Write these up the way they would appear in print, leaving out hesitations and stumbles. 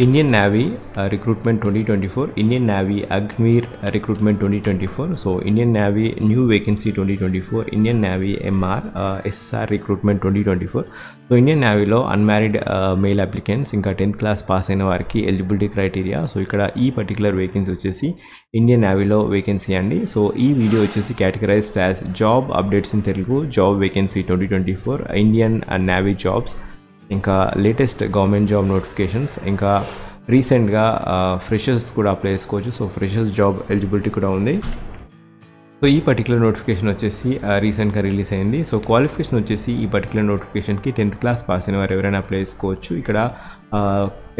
Indian Navy recruitment 2024, Indian Navy Agniveer recruitment 2024. So Indian Navy new vacancy 2024, Indian Navy MR SSR recruitment 2024. So Indian Navy లో unmarried male applicants ఇంకా 10th class pass అయిన వారికి eligibility criteria. So ఇక్కడ ఈ particular vacancy వచ్చేసి Indian నేవీలో vacancy అండి. So ఈ video వచ్చేసి categorised as job updates in Telugu, job vacancy 2024, Indian navy jobs, ఇంకా లేటెస్ట్ గవర్నమెంట్ జాబ్ నోటిఫికేషన్స్, ఇంకా రీసెంట్గా ఫ్రెషర్స్ కూడా అప్లై చేసుకోవచ్చు. సో ఫ్రెషర్స్ జాబ్ ఎలిజిబిలిటీ కూడా ఉంది. సో ఈ పర్టికులర్ నోటిఫికేషన్ వచ్చేసి రీసెంట్గా రిలీజ్ అయింది. సో క్వాలిఫికేషన్ వచ్చేసి ఈ పర్టికులర్ నోటిఫికేషన్కి 10th class పాస్ అయిన వారు ఎవరైనా అప్లై చేసుకోవచ్చు. ఇక్కడ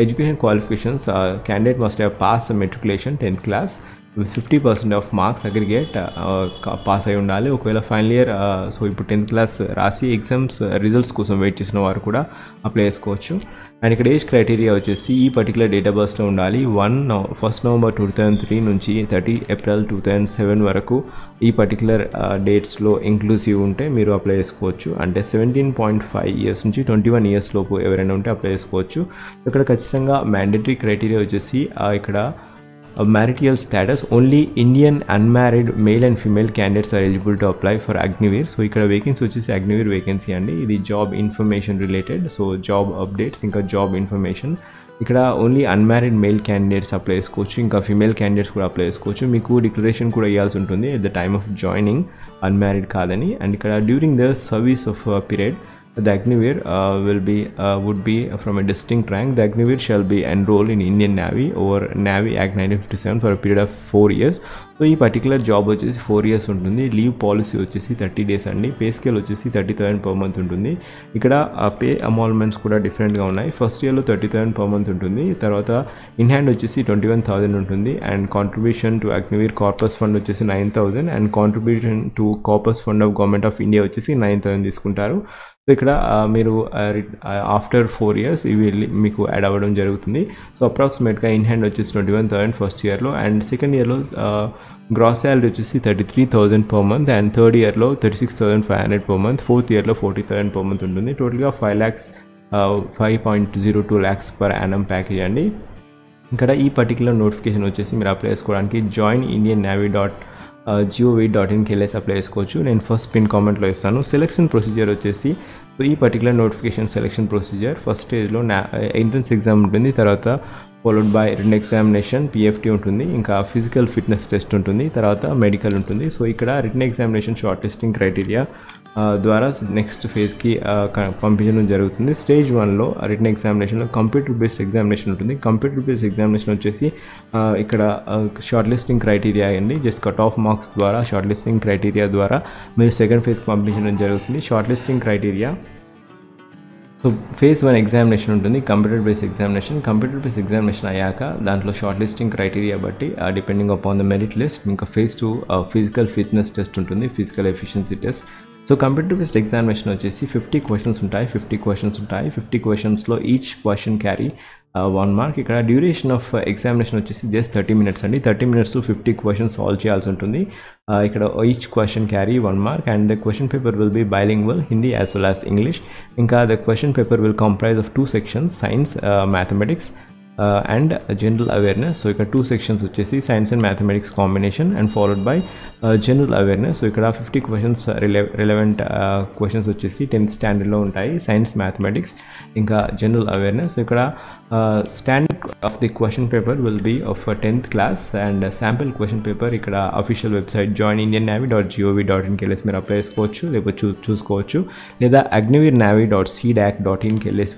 education qualifications candidate must have pass matriculation 10th class with 50% of marks aggregate pass అయి ఉండాలి. ఒకవేళ ఫైనల్ ఇయర్ సో ఇప్పుడు 10th class రాసి ఎగ్జామ్స్ రిజల్ట్స్ కోసం వెయిట్ చేసిన వారు కూడా అప్లై చేసుకోవచ్చు. అండ్ ఇక్కడ ఏజ్ క్రైటీరియా వచ్చేసి ఈ పర్టికులర్ డేట్ ఆఫ్ బర్త్లో ఉండాలి. 1 November 2003 నుంచి 30 April 2007 వరకు ఈ పర్టికులర్ డేట్స్లో ఇంక్లూసివ్ ఉంటే మీరు అప్లై చేసుకోవచ్చు. అంటే 17.5 years నుంచి 21 years లోపు ఎవరైనా ఉంటే అప్లై చేసుకోవచ్చు. ఇక్కడ ఖచ్చితంగా మ్యాండేటరీ క్రైటీరియా వచ్చేసి ఇక్కడ marital status, only Indian unmarried male and female candidates are eligible to apply for Agniveer. So ఇక్కడ వేకెన్సీ వచ్చేసి Agniveer వేకెన్సీ అండి. ఇది job information related. So job updates ఇంకా జాబ్ ఇన్ఫర్మేషన్. ఇక్కడ only unmarried male candidates apply చేసుకోవచ్చు, ఇంకా female candidates కూడా apply చేసుకోవచ్చు. మీకు డిక్లరేషన్ కూడా ఇవ్వాల్సి ఉంటుంది at the time of joining unmarried కాదని. అండ్ ఇక్కడ during the service of period the Agniveer would be from a distinct rank. The Agniveer shall be enrolled in Indian Navy over Navy Act 1957 for a period of 4 years. So ఈ particular job వచ్చేసి 4 years ఉంటుంది. Leave policy వచ్చేసి 30 days అండి. Pay scale వచ్చేసి 30,000 per month ఉంటుంది. ఇక్కడ pay అమాల్మెంట్స్ కూడా డిఫరెంట్గా ఉన్నాయి. ఫస్ట్ ఇయర్లో 30,000 per month ఉంటుంది. తర్వాత ఇన్ హ్యాండ్ వచ్చేసి 21,000 ఉంటుంది. And contribution to Agniveer corpus fund వచ్చేసి 9,000 and contribution to corpus fund of government of India వచ్చేసి 9,000 తీసుకుంటారు. సో ఇక్కడ మీరు ఆఫ్టర్ 4 years ఇవి మీకు యాడ్ అవ్వడం జరుగుతుంది. సో అప్రాక్సిమేట్గా ఇన్ హ్యాండ్ వచ్చేసి 21,000 ఫస్ట్ ఇయర్లో, అండ్ సెకండ్ ఇయర్లో గ్రాస్ శాలరీ వచ్చేసి 33,000 per month, అండ్ థర్డ్ ఇయర్లో 36,500 per month, ఫోర్త్ ఇయర్లో 40,000 per month ఉంటుంది. టోటల్గా 5.02 lakhs per annum ప్యాకేజ్ అండి. ఇక్కడ ఈ పర్టికులర్ నోటిఫికేషన్ వచ్చేసి మీరు అప్లై చేసుకోవడానికి joinindiannavy.gov.in అప్లై చేసుకోవచ్చు. నేను ఫస్ట్ పిన్ కామెంట్లో ఇస్తాను. సెలెక్షన్ ప్రొసీజర్ వచ్చేసి సో ఈ particular notification selection procedure first స్టేజ్లో ఎంట్రన్స్ ఎగ్జామ్ ఉంటుంది, తర్వాత followed by written examination PFT ఉంటుంది, ఇంకా ఫిజికల్ ఫిట్నెస్ టెస్ట్ ఉంటుంది, తర్వాత మెడికల్ ఉంటుంది. సో ఇక్కడ written examination shortlisting criteria ద్వారా నెక్స్ట్ ఫేజ్కి పంపించడం జరుగుతుంది. స్టేజ్ 1లో రిటన్ ఎగ్జామినేషన్లో కంప్యూటర్ బేస్డ్ ఎగ్జామినేషన్ ఉంటుంది. కంప్యూటర్ బేస్డ్ ఎగ్జామినేషన్ వచ్చేసి ఇక్కడ షార్ట్ లిస్టింగ్ క్రైటీరియా అండి. జస్ట్ కట్ ఆఫ్ మార్క్స్ ద్వారా షార్ట్ లిస్టింగ్ క్రైటీరియా ద్వారా మీరు సెకండ్ ఫేజ్కి పంపించడం జరుగుతుంది. Shortlisting criteria so phase 1 examination ఉంటుంది, computer based examination. Computer based examination అయ్యాక దాంట్లో షార్ట్ లిస్టింగ్ క్రైటీరియా బట్టి depending upon the merit list ఇంకా phase 2 ఫిజికల్ ఫిట్నెస్ టెస్ట్ ఉంటుంది, physical efficiency test. So computer based examination వచ్చేసి 50 questions ఉంటాయి. 50 questions each question carry 1 mark. ఇక్కడ duration of examination వచ్చేసి just 30 minutes అండి. 30 minutes 50 questions సాల్వ్ చేయాల్సి ఉంటుంది. ఇక్కడ each question carry 1 mark and the question paper will be bilingual Hindi as well as English. ఇంకా the question paper will comprise of 2 sections, science, mathematics and general awareness. So ఇక్కడ 2 sections వచ్చేసి science and mathematics combination and followed by general awareness. So ఇక్కడ 50 questions relevant questions వచ్చేసి 10th standardలో ఉంటాయి, science, mathematics ఇంకా general awareness. ఇక్కడ standard of the question paper will be of 10th class and sample question paper ఇక్కడ official website joinindiannavy.gov.in మీరు apply చేసుకోవచ్చు, లేకపోతే చూసుకోవచ్చు, లేదా agniveernavy.cdac.in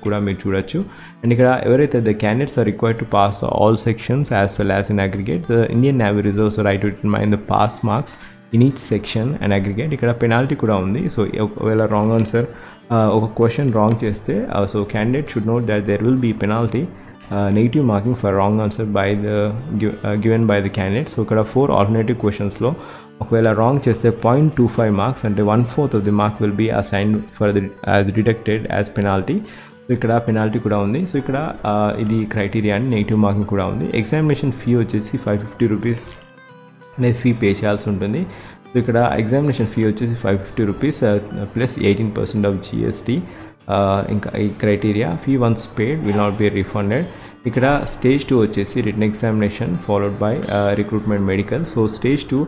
కూడా మీరు చూడొచ్చు. అండ్ ఇక్కడ ఎవరైతే the candidates are required to pass all sections as well as in aggregate, the Indian Navy reserves right to determine the pass marks in each section and aggregate. ఇక్కడ పెనాల్టీ కూడా ఉంది. So ఒకవేళ wrong answer ఒక question wrong చేస్తే so candidate should note that there will be penalty negative marking for wrong answer by the given by the candidate. So ఇక్కడ 4 alternative క్వశ్చన్స్లో ఒకవేళ wrong చేస్తే 0.25 marks అంటే 1/4 of the mark will be assigned for the as deducted as penalty. So ఇక్కడ penalty కూడా ఉంది. So ఇక్కడ ఇది criteria అని నెగిటివ్ మార్కింగ్ కూడా ఉంది. ఎగ్జామినేషన్ ఫీ వచ్చేసి 550 rupees అనేది ఫీ పే చేయాల్సి ఉంటుంది. సో ఇక్కడ ఎగ్జామినేషన్ ఫీ వచ్చేసి 550 rupees ప్లస్ 18% ఆఫ్ GST. ఇంకా ఈ criteria fee once paid will not be refunded. ఇక్కడ స్టేజ్ 2 వచ్చేసి written examination followed by recruitment medical. So stage 2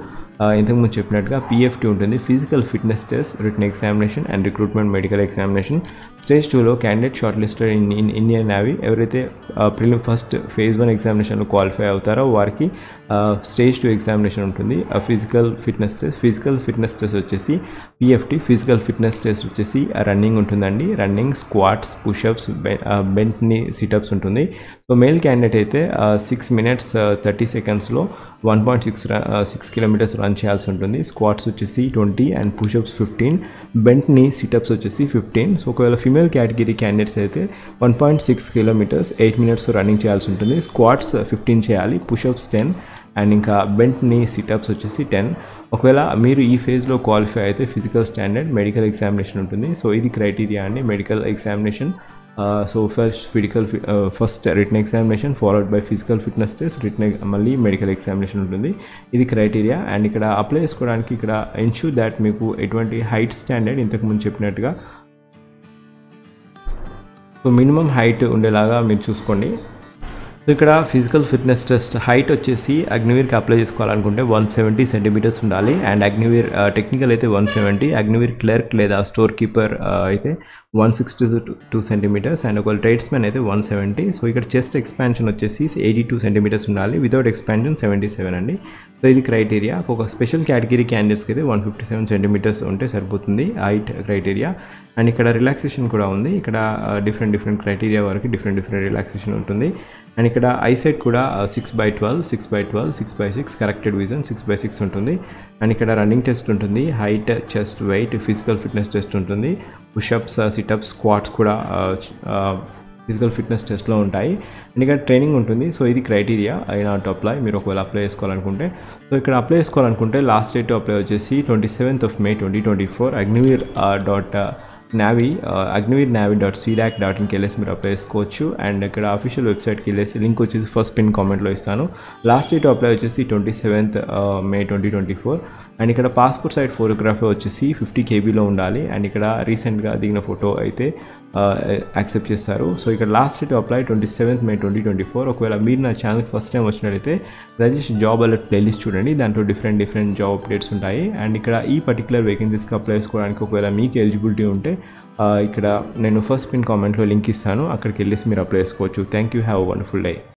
ఇంతకుముందు చెప్పినట్టుగా PFT ఉంటుంది, physical fitness test, written examination and recruitment medical examination. Stage 2లో candidate shortlisted in Indian navy ఎవరైతే first phase 1 ఎగ్జామినేషన్లో qualify అవుతారో వారికి స్టేజ్ 2 ఎగ్జామినేషన్ ఉంటుంది. ఫిజికల్ ఫిట్నెస్ టెస్ట్ వచ్చేసి PFT. ఫిజికల్ ఫిట్నెస్ టెస్ట్ వచ్చేసి రన్నింగ్ ఉంటుందండి, running, squats, push-ups, bent knee sit-ups ఉంటుంది. సో మేల్ క్యాండిడేట్ అయితే 6 minutes 30 secondsలో 1.6 kilometers రన్ చేయాల్సి ఉంటుంది. స్క్వాట్స్ వచ్చేసి 20 and push-ups 15, bent knee situps వచ్చేసి 15. సో ఒకవేళ ఫీమేల్ కేటగిరీ క్యాండిడేట్స్ అయితే 1.6 kilometers 8 minutes రన్నింగ్ చేయాల్సి ఉంటుంది. స్క్వాట్స్ 15 చేయాలి, పుషప్స్ 10 అండ్ ఇంకా బెంట్ నీ సిటప్స్ వచ్చేసి 10. ఒకవేళ మీరు ఈ ఫేజ్లో క్వాలిఫై అయితే ఫిజికల్ స్టాండర్డ్ మెడికల్ ఎగ్జామినేషన్ ఉంటుంది. సో ఇది క్రైటీరియా అండి medical examination. So first written examination followed by physical fitness test, మళ్ళీ మెడికల్ ఎగ్జామినేషన్ ఉంటుంది. ఇది క్రైటీరియా. అండ్ ఇక్కడ అప్లై చేసుకోవడానికి ఇక్కడ ఎన్ష్యూర్ దాట్ మీకు ఎటువంటి హైట్ స్టాండర్డ్ ఇంతకుముందు చెప్పినట్టుగా సో మినిమం హైట్ ఉండేలాగా మీరు చూసుకోండి. సో ఇక్కడ ఫిజికల్ ఫిట్నెస్ టెస్ట్ హైట్ వచ్చేసి అగ్నివీర్కి అప్లై చేసుకోవాలనుకుంటే 170 centimeters ఉండాలి. అండ్ అగ్నివీర్ టెక్నికల్ అయితే 170, అగ్నివీర్ క్లర్క్ లేదా స్టోర్ కీపర్ అయితే 162 centimeters అండ్ ఒకవేళ ట్రేడ్స్మెన్ అయితే 170. సో ఇక్కడ చెస్ట్ ఎక్స్పాన్షన్ వచ్చేసి 82 centimeters ఉండాలి, వితౌట్ ఎక్స్పాన్షన్ 77 అండి. సో ఇది క్రైటీరియా. ఒక స్పెషల్ కేటగిరీ క్యాండిడేట్స్కి అయితే 157 centimeters ఉంటే సరిపోతుంది హైట్ క్రైటీరియా. అండ్ ఇక్కడ రిలాక్సేషన్ కూడా ఉంది. ఇక్కడ డిఫరెంట్ క్రైటీరియా వరకు డిఫరెంట్ రిలాక్సేషన్ ఉంటుంది. అండ్ ఇక్కడ ఐసైట్ కూడా 6/12, 6/12, 6/6, కరెక్టెడ్ విజన్ 6/6 ఉంటుంది. అండ్ ఇక్కడ రన్నింగ్ టెస్ట్ ఉంటుంది, height, chest, weight, physical fitness test ఉంటుంది, పుషప్స్, సిటప్స్, స్క్వాట్స్ కూడా ఫిజికల్ ఫిట్నెస్ టెస్ట్లో ఉంటాయి. అండ్ ఇక్కడ ట్రైనింగ్ ఉంటుంది. సో ఇది క్రైటీరియా అయినా టు అప్లై, మీరు ఒకవేళ అప్లై చేసుకోవాలనుకుంటే. సో ఇక్కడ అప్లై చేసుకోవాలనుకుంటే లాస్ట్ డేట్ టు అప్లై వచ్చేసి 27th May 2024. agnivir.navi.cdac.inకి వెళ్ళేసి మీరు అప్లై చేసుకోవచ్చు. అండ్ ఇక్కడ అఫీషియల్ వెబ్సైట్కి వెళ్ళేసి లింక్ వచ్చేసి ఫస్ట్ పిన్ కామెంట్లో ఇస్తాను. లాస్ట్ డేట్ అప్లై వచ్చేసి 27th May 2024. అండ్ ఇక్కడ పాస్పోర్ట్ సైజ్ ఫోటోగ్రఫీ వచ్చేసి 50 KBలో ఉండాలి. అండ్ ఇక్కడ రీసెంట్గా దిగిన ఫోటో అయితే యాక్సెప్ట్ చేస్తారు. సో ఇక్కడ last date apply 27th May 2024. ఒకవేళ మీరు నా ఛానల్ ఫస్ట్ టైం వచ్చినట్లయితే దయచేసి జాబ్ అలర్ట్ ప్లేలిస్ట్ చూడండి, దాంట్లో డిఫరెంట్ జాబ్ అప్డేట్స్ ఉంటాయి. అండ్ ఇక్కడ ఈ పర్టికులర్ వేకెన్సీస్కి అప్లై చేసుకోవడానికి ఒకవేళ మీకు ఎలిజిబిలిటీ ఉంటే ఇక్కడ నేను ఫస్ట్ పిన్ కామెంట్లో లింక్ ఇస్తాను, అక్కడికి వెళ్ళేసి మీరు అప్లై చేసుకోవచ్చు. Thank you, have a wonderful day.